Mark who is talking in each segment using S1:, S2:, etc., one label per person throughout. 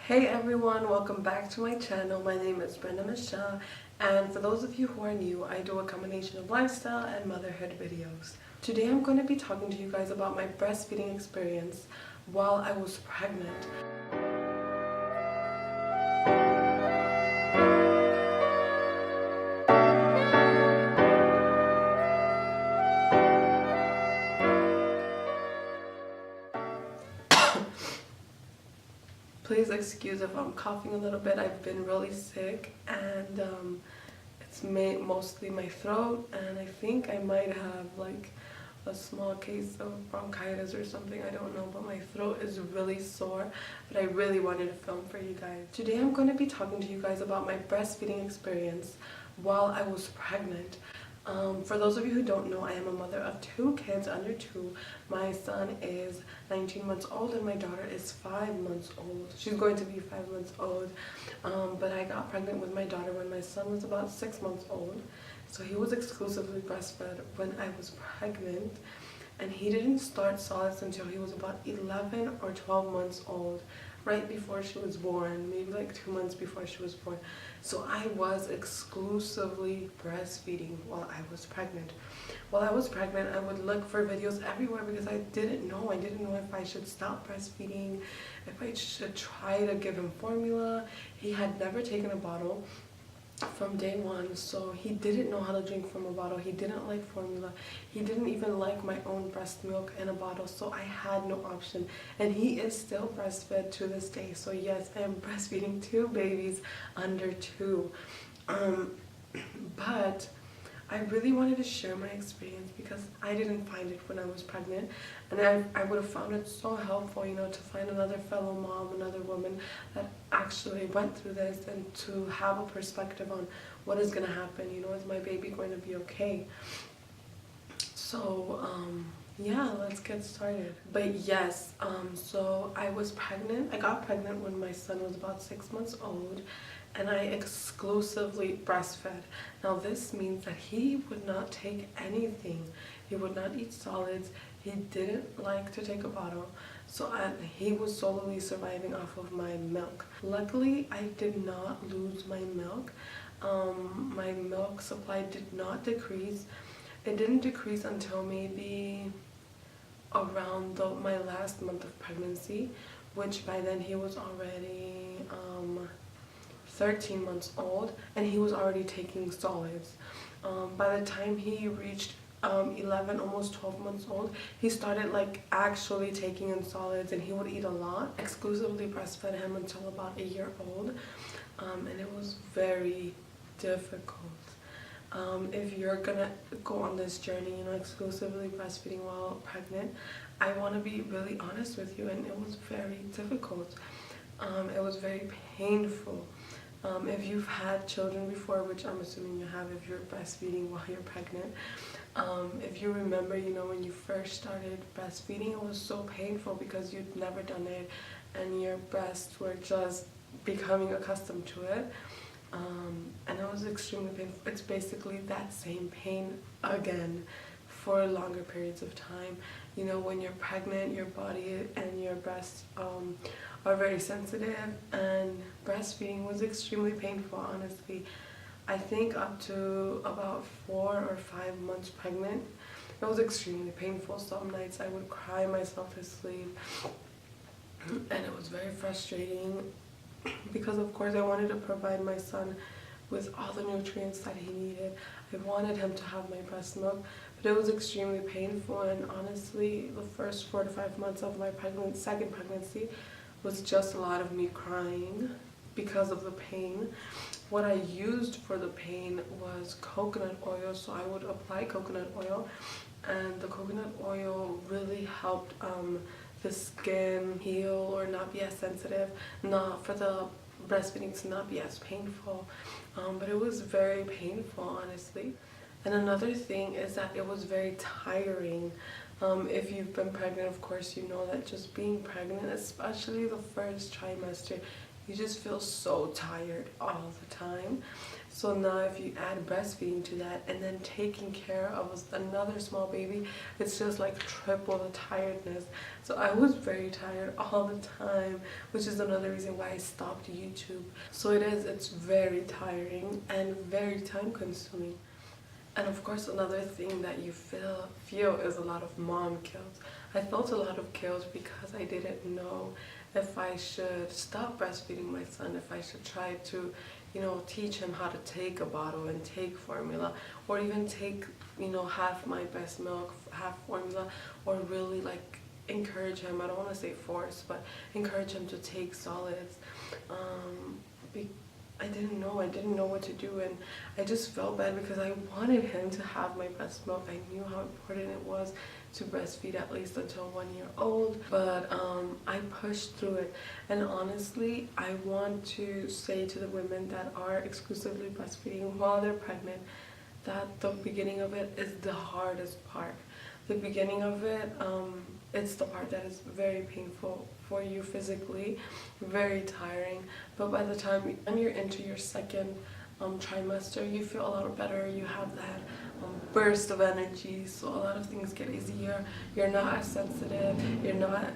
S1: Hey everyone, welcome back to my channel. My name is Brenda Michelle, and for those of you who are new, I do a combination of lifestyle and motherhood videos. Today I'm going to be talking to you guys about my breastfeeding experience while I was pregnant. Please excuse if I'm coughing a little bit. I've been really sick, and it's mostly my throat, and I think I might have like a small case of bronchitis or something. I don't know, but my throat is really sore, but I really wanted to film for you guys. Today I'm going to be talking to you guys about my breastfeeding experience while I was pregnant. For those of you who don't know, I am a mother of 2 kids under 2. My son is 19 months old and my daughter is 5 months old. She's going to be 5 months old. But I got pregnant with my daughter when my son was about 6 months old. So he was exclusively breastfed when I was pregnant. And he didn't start solids until he was about 11 or 12 months old, right before she was born, maybe like 2 months before she was born. So I was exclusively breastfeeding while I was pregnant. While I was pregnant, I would look for videos everywhere because I didn't know. I didn't know if I should stop breastfeeding, if I should try to give him formula. He had never taken a bottle from day one, so he didn't know how to drink from a bottle. He didn't like formula. He didn't even like my own breast milk in a bottle, so I had no option. And he is still breastfed to this day. So yes, I am breastfeeding 2 babies under 2. But I really wanted to share my experience because I didn't find it when I was pregnant, and I would have found it so helpful, you know, to find another fellow mom, another woman that actually went through this, and to have a perspective on what is going to happen, you know, is my baby going to be okay? So yeah, let's get started. But yes, so I was pregnant. I got pregnant when my son was about 6 months old, and I exclusively breastfed. Now this means that he would not take anything. He would not eat solids. He didn't like to take a bottle. So he was solely surviving off of my milk. Luckily, I did not lose my milk. My milk supply did not decrease. It didn't decrease until maybe around my last month of pregnancy, which by then he was already 13 months old, and he was already taking solids. By the time he reached 11, almost 12 months old, he started like actually taking in solids, and he would eat a lot. Exclusively breastfed him until about a year old, and it was very difficult. If you're gonna go on this journey, you know, exclusively breastfeeding while pregnant, I want to be really honest with you, and it was very difficult. It was very painful. If you've had children before, which I'm assuming you have if you're breastfeeding while you're pregnant, if you remember, you know, when you first started breastfeeding, it was so painful because you'd never done it and your breasts were just becoming accustomed to it. And it was extremely painful. It's basically that same pain again for longer periods of time. You know, when you're pregnant, your body and your breasts are very sensitive, and breastfeeding was extremely painful, honestly. I think up to about 4 or 5 months pregnant, it was extremely painful. Some nights I would cry myself to sleep, and it was very frustrating because of course I wanted to provide my son with all the nutrients that he needed. I wanted him to have my breast milk, but it was extremely painful. And honestly, the first 4 to 5 months of my second pregnancy was just a lot of me crying because of the pain. What I used for the pain was coconut oil, so I would apply coconut oil, and the coconut oil really helped the skin heal or not be as sensitive, not for the breastfeeding to not be as painful. But it was very painful, honestly. And another thing is that it was very tiring. If you've been pregnant, of course, you know that just being pregnant, especially the first trimester, you just feel so tired all the time. So now if you add breastfeeding to that and then taking care of another small baby, it's just like triple the tiredness. So I was very tired all the time, which is another reason why I stopped YouTube. So it's very tiring and very time consuming. And of course another thing that you feel is a lot of mom guilt. I felt a lot of guilt because I didn't know if I should stop breastfeeding my son, if I should try to, you know, teach him how to take a bottle and take formula, or even take, you know, half my breast milk, half formula, or really like encourage him, I don't want to say force, but encourage him to take solids. I didn't know what to do, and I just felt bad because I wanted him to have my breast milk. I knew how important it was to breastfeed at least until 1 year old, but I pushed through it. And honestly, I want to say to the women that are exclusively breastfeeding while they're pregnant that the beginning of it is the hardest part. The beginning of it, it's the part that is very painful for you physically, very tiring, but by the time you're into your second trimester, you feel a lot better. You have that burst of energy, so a lot of things get easier. You're not as sensitive, you're not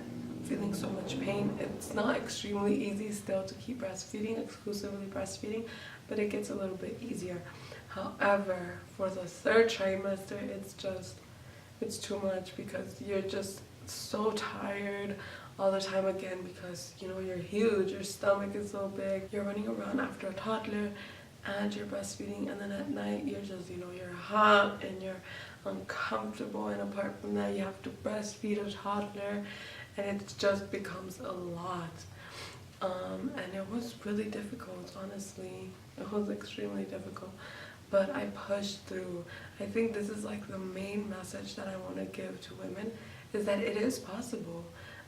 S1: feeling so much pain. It's not extremely easy still to keep breastfeeding, exclusively breastfeeding, but it gets a little bit easier. However, for the third trimester, it's too much because you're just so tired all the time again, because you know you're huge, your stomach is so big, you're running around after a toddler and you're breastfeeding, and then at night you're just, you know, you're hot and you're uncomfortable, and apart from that you have to breastfeed a toddler, and it just becomes a lot. And it was really difficult, honestly. It was extremely difficult, but I pushed through. I think this is like the main message that I want to give to women, is that it is possible.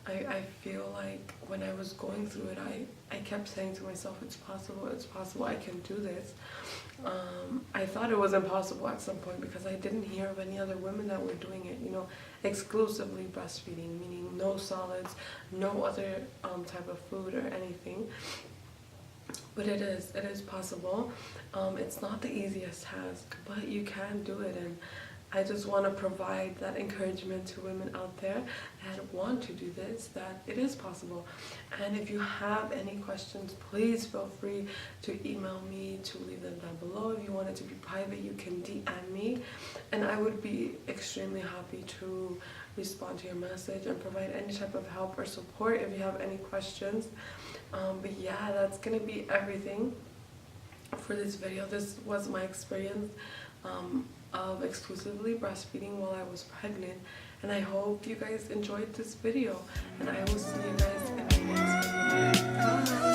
S1: I feel like when I was going through it, I kept saying to myself, it's possible, I can do this. I thought it was impossible at some point because I didn't hear of any other women that were doing it, you know, exclusively breastfeeding, meaning no solids, no other type of food or anything. But it is possible. It's not the easiest task, but you can do it, and I just want to provide that encouragement to women out there that want to do this, that it is possible. And if you have any questions, please feel free to email me, to leave them down below. If you want it to be private, you can DM me, and I would be extremely happy to respond to your message and provide any type of help or support if you have any questions. But yeah, that's gonna be everything for this video. This was my experience of exclusively breastfeeding while I was pregnant, and I hope you guys enjoyed this video, and I will see you guys in the next video. Bye!